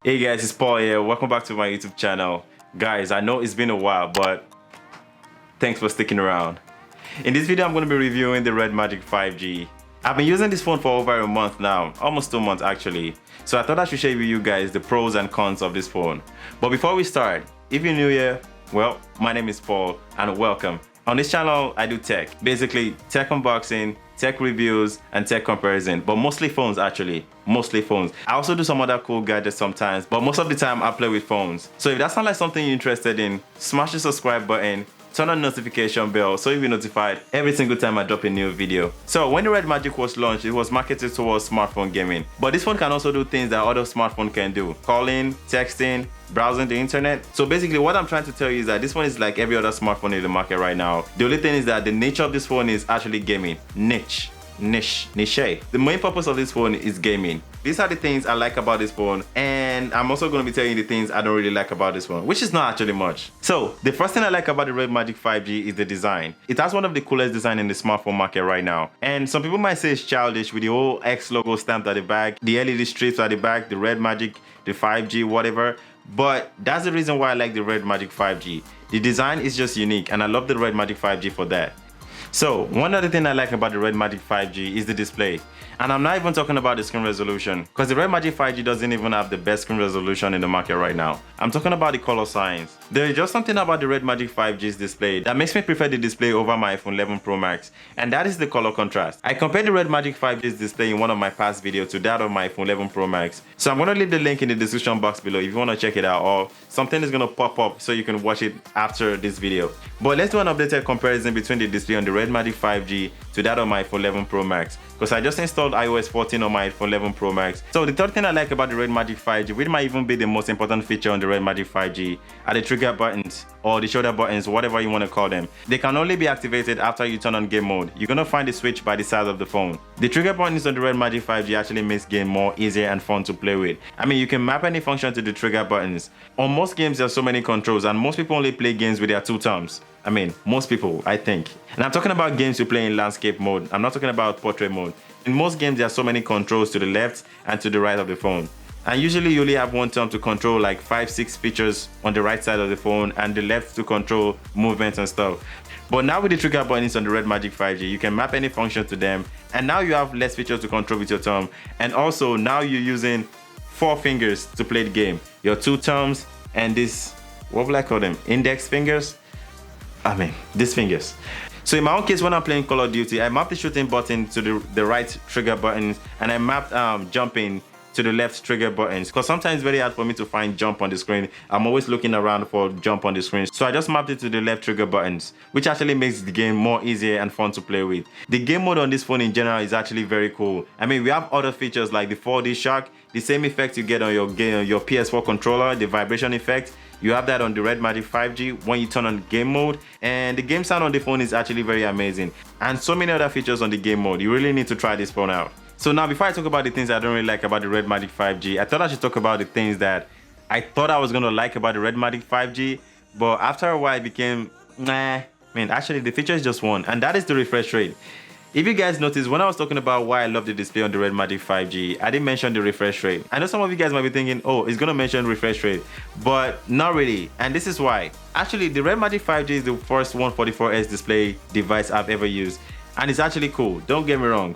Hey guys, it's Paul here. Welcome back to my YouTube channel. Guys, I know it's been a while, but thanks for sticking around. In this video, I'm going to be reviewing the Red Magic 5G. I've been using this phone for over a month now, almost 2 months actually. So I thought I should share with you guys the pros and cons of this phone. But before we start, if you're new here, well, my name is Paul and welcome. On this channel, I do tech. Basically, tech unboxing, tech reviews, and tech comparison. But mostly phones actually. Mostly phones. I also do some other cool gadgets sometimes, but most of the time I play with phones. So if that sounds like something you're interested in, smash the subscribe button, turn on the notification bell so you'll be notified every single time I drop a new video. So when the Red Magic was launched, it was marketed towards smartphone gaming. But this phone can also do things that other smartphones can do. Calling, texting, browsing the internet. So basically what I'm trying to tell you is that this phone is like every other smartphone in the market right now. The only thing is that the nature of this phone is actually gaming. Niche. The main purpose of this phone is gaming. These are the things I like about this phone, and I'm also going to be telling you the things I don't really like about this phone, which is not actually much. So the first thing I like about the Red Magic 5G is the design. It has one of the coolest design in the smartphone market right now, and some people might say it's childish with the whole X logo stamped at the back, the LED strips at the back, the Red Magic, the 5G, whatever. But that's the reason why I like the Red Magic 5G. The design is just unique, and I love the Red Magic 5G for that. So one other thing I like about the Red Magic 5G is the display. And I'm not even talking about the screen resolution, because the Red Magic 5G doesn't even have the best screen resolution in the market right now. I'm talking about the color science. There is just something about the Red Magic 5G's display that makes me prefer the display over my iPhone 11 Pro Max, and that is the color contrast. I compared the Red Magic 5G's display in one of my past videos to that of my iPhone 11 Pro Max. So I'm going to leave the link in the description box below if you want to check it out, or something is going to pop up so you can watch it after this video. But let's do an updated comparison between the display on the Red Magic 5G to that of my iPhone 11 Pro Max, because I just installed iOS 14 on my iPhone 11 Pro Max. So the third thing I like about the Red Magic 5G, which might even be the most important feature on the Red Magic 5G, are the trigger buttons or the shoulder buttons, whatever you want to call them. They can only be activated after you turn on game mode. You're gonna find the switch by the side of the phone. The trigger buttons on the Red Magic 5G actually makes game more easier and fun to play with. I mean, you can map any function to the trigger buttons. On most games, there's so many controls, and most people only play games with their two thumbs. I mean, most people, I think. And I'm talking about games you play in landscape mode. I'm not talking about portrait mode. In most games, there are so many controls to the left and to the right of the phone. And usually you only have one thumb to control like 5-6 features on the right side of the phone, and the left to control movements and stuff. But now with the trigger buttons on the Red Magic 5G, you can map any function to them, and now you have less features to control with your thumb. And also now you're using 4 fingers to play the game. Your 2 thumbs and this, what will I call them? Index fingers? I mean, these fingers. So in my own case, when I'm playing Call of Duty, I mapped the shooting button to the right trigger buttons, and I mapped jumping to the left trigger buttons, because sometimes it's very hard for me to find jump on the screen. I'm always looking around for jump on the screen. So I just mapped it to the left trigger buttons, which actually makes the game more easier and fun to play with. The game mode on this phone in general is actually very cool. I mean, we have other features like the 4D shock, the same effect you get on your PS4 controller, the vibration effect. You have that on the Red Magic 5G when you turn on game mode, and the game sound on the phone is actually very amazing. And so many other features on the game mode. You really need to try this phone out. So now, before I talk about the things I don't really like about the Red Magic 5G, I thought I should talk about the things that I thought I was gonna like about the Red Magic 5G, but after a while it became, nah. I mean, actually the feature is just one, and that is the refresh rate. If you guys noticed, when I was talking about why I love the display on the Red Magic 5G, I didn't mention the refresh rate. I know some of you guys might be thinking, oh, it's gonna mention refresh rate, but not really, and this is why. Actually, the Red Magic 5G is the first 144Hz display device I've ever used, and it's actually cool, don't get me wrong.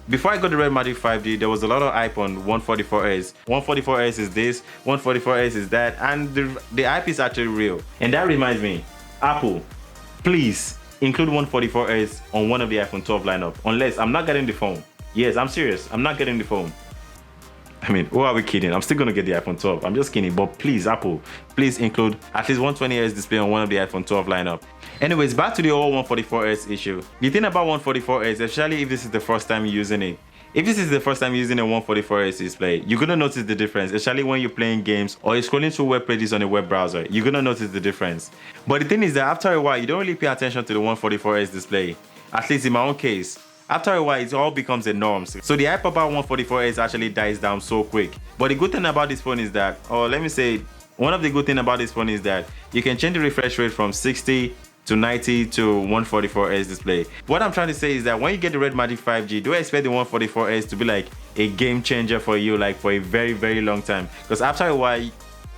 Before I got the Red Magic 5G, there was a lot of hype on 144Hz. 144Hz is this, 144Hz is that, and the hype is actually real. And that reminds me, Apple, please include 144Hz on one of the iPhone 12 lineup, unless I'm not getting the phone. Yes, I'm serious, I'm not getting the phone. I mean, who are we kidding? I'm still gonna get the iPhone 12. I'm just kidding, but please, Apple, please include at least 120Hz display on one of the iPhone 12 lineup. Anyways, back to the whole 144Hz issue. The thing about 144Hz, especially if this is the first time you're using it, if this is the first time using a 144Hz display, you're gonna notice the difference, especially when you're playing games or you're scrolling through web pages on a web browser. You're gonna notice the difference. But the thing is that after a while, you don't really pay attention to the 144Hz display. At least in my own case. After a while, it all becomes a norm. So the hype about 144Hz actually dies down so quick. But the good thing about this phone is that, or let me say, one of the good things about this phone is that you can change the refresh rate from 60 to 90 to 144 Hz display. What I'm trying to say is that when you get the Red Magic 5G, do expect the 144 Hz to be like a game changer for you, like for a very, very long time. Because after a while,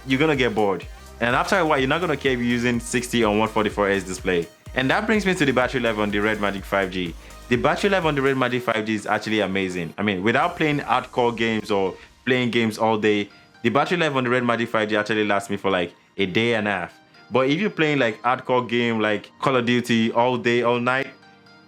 you're gonna get bored. And after a while, you're not gonna care if you're using 60 or 144 Hz display. And that brings me to the battery life on the Red Magic 5G. The battery life on the Red Magic 5G is actually amazing. I mean, without playing hardcore games or playing games all day, the battery life on the Red Magic 5G actually lasts me for like a day and a half. But if you're playing like hardcore game like Call of Duty all day, all night,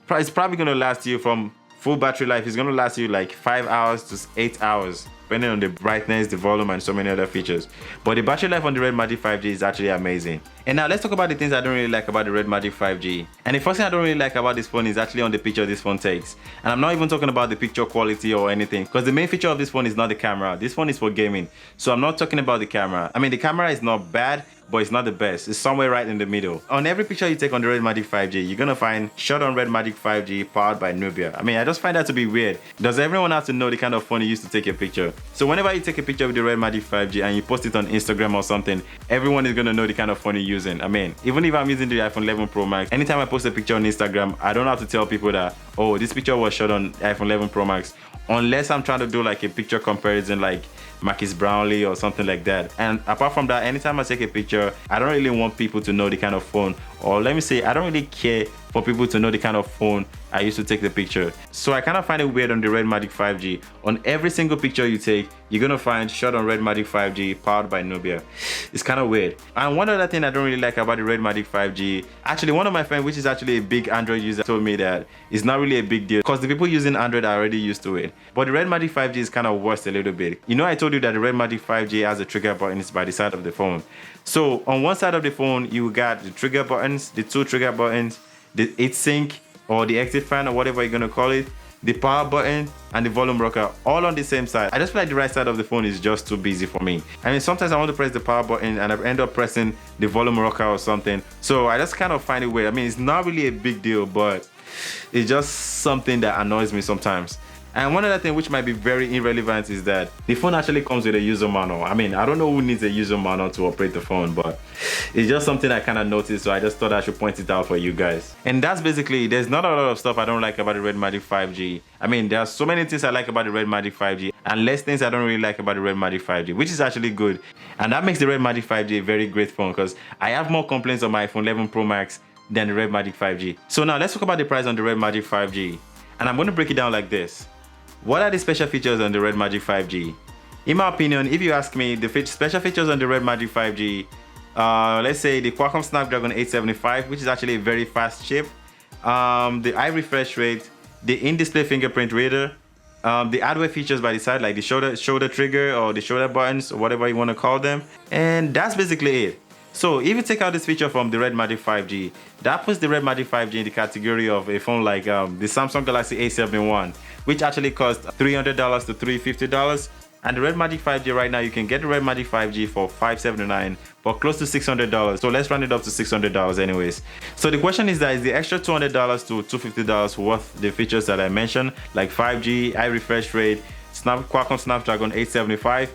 it's probably gonna last you from full battery life. It's gonna last you like 5 hours to 8 hours, depending on the brightness, the volume, and so many other features. But the battery life on the Red Magic 5G is actually amazing. And now let's talk about the things I don't really like about the Red Magic 5G. And the first thing I don't really like about this phone is actually on the picture this phone takes. And I'm not even talking about the picture quality or anything, because the main feature of this phone is not the camera. This phone is for gaming. So I'm not talking about the camera. I mean, the camera is not bad, but it's not the best. It's somewhere right in the middle. On every picture you take on the Red Magic 5G, you're gonna find shot on Red Magic 5G powered by Nubia. I mean, I just find that to be weird. Does everyone have to know the kind of phone you use to take a picture? So whenever you take a picture with the Red Magic 5G and you post it on Instagram or something, everyone is gonna know the kind of phone you're using. I mean, even if I'm using the iPhone 11 Pro Max, anytime I post a picture on Instagram, I don't have to tell people that, oh, this picture was shot on iPhone 11 Pro Max, unless I'm trying to do like a picture comparison like Marquis Brownlee or something like that. And apart from that, anytime I take a picture, I don't really want people to know the kind of phone, or let me say, I don't really care for people to know the kind of phone I used to take the picture. So I kind of find it weird on the Red Magic 5G. On every single picture you take, you're gonna find shot on Red Magic 5G powered by Nubia. It's kind of weird. And one other thing I don't really like about the Red Magic 5G, actually one of my friends, which is actually a big Android user, told me that it's not really a big deal because the people using Android are already used to it. But the Red Magic 5G is kind of worse a little bit. You know, I told you that the Red Magic 5G has a trigger buttons by the side of the phone. So on one side of the phone, you got the trigger buttons, the two trigger buttons, the heat sink or the exit fan or whatever you're gonna call it, the power button and the volume rocker, all on the same side. I just feel like the right side of the phone is just too busy for me. I mean, sometimes I want to press the power button and I end up pressing the volume rocker or something. So I just kind of find it weird. I mean, it's not really a big deal, but it's just something that annoys me sometimes. And one other thing which might be very irrelevant is that the phone actually comes with a user manual. I mean, I don't know who needs a user manual to operate the phone, but it's just something I kind of noticed, so I just thought I should point it out for you guys. And that's basically, there's not a lot of stuff I don't like about the Red Magic 5G. I mean, there are so many things I like about the Red Magic 5G and less things I don't really like about the Red Magic 5G, which is actually good. And that makes the Red Magic 5G a very great phone because I have more complaints on my iPhone 11 Pro Max than the Red Magic 5G. So now let's talk about the price on the Red Magic 5G. And I'm going to break it down like this. What are the special features on the Red Magic 5G? In my opinion, if you ask me, the special features on the Red Magic 5G, let's say the Qualcomm Snapdragon 875, which is actually a very fast chip, the eye refresh rate, the in-display fingerprint reader, the hardware features by the side, like the shoulder trigger or the shoulder buttons or whatever you want to call them, and that's basically it. So if you take out this feature from the Red Magic 5G, that puts the Red Magic 5G in the category of a phone like the Samsung Galaxy A71, which actually costs $300 to $350. And the Red Magic 5G right now, you can get the Red Magic 5G for $579, but close to $600. So let's round it up to $600 anyways. So the question is that, is the extra $200 to $250 worth the features that I mentioned, like 5G, eye refresh rate, Qualcomm Snapdragon 875?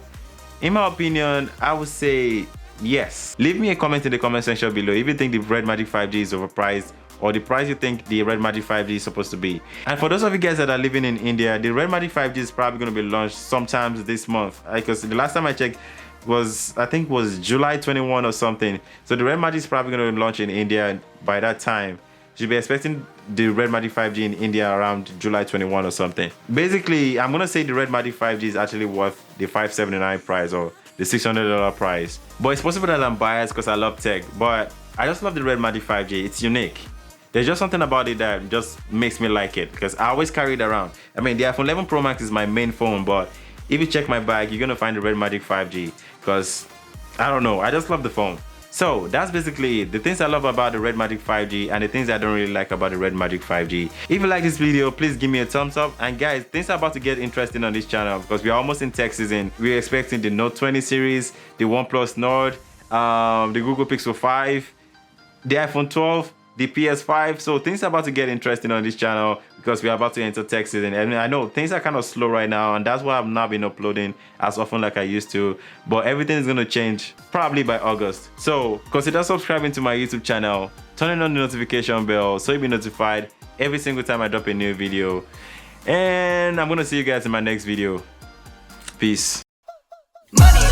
In my opinion, I would say yes. Leave me a comment in the comment section below if you think the Red Magic 5G is overpriced or the price you think the Red Magic 5G is supposed to be. And for those of you guys that are living in India, the Red Magic 5G is probably going to be launched sometimes this month, because the last time I checked was, I think was July 21 or something. So the Red Magic is probably going to launch in India by that time. You should be expecting the Red Magic 5G in India around July 21 or something. Basically, I'm going to say the Red Magic 5G is actually worth the $579 price or the $600 price. But it's possible that I'm biased because I love tech, but I just love the Red Magic 5G. It's unique. There's just something about it that just makes me like it because I always carry it around. I mean, the iPhone 11 Pro Max is my main phone, but if you check my bag, you're gonna find the Red Magic 5G because I don't know, I just love the phone. So that's basically the things I love about the Red Magic 5G and the things I don't really like about the Red Magic 5G. If you like this video, please give me a thumbs up. And guys, things are about to get interesting on this channel because we're almost in tech season. We're expecting the Note 20 series, the OnePlus Nord, the Google Pixel 5, the iPhone 12, the PS5. So things are about to get interesting on this channel because we're about to enter tech season. And I know things are kind of slow right now, and that's why I've not been uploading as often like I used to, but everything is going to change probably by August. So consider subscribing to my YouTube channel turning on the notification bell so you'll be notified every single time I drop a new video. And I'm gonna see you guys in my next video. Peace. Money.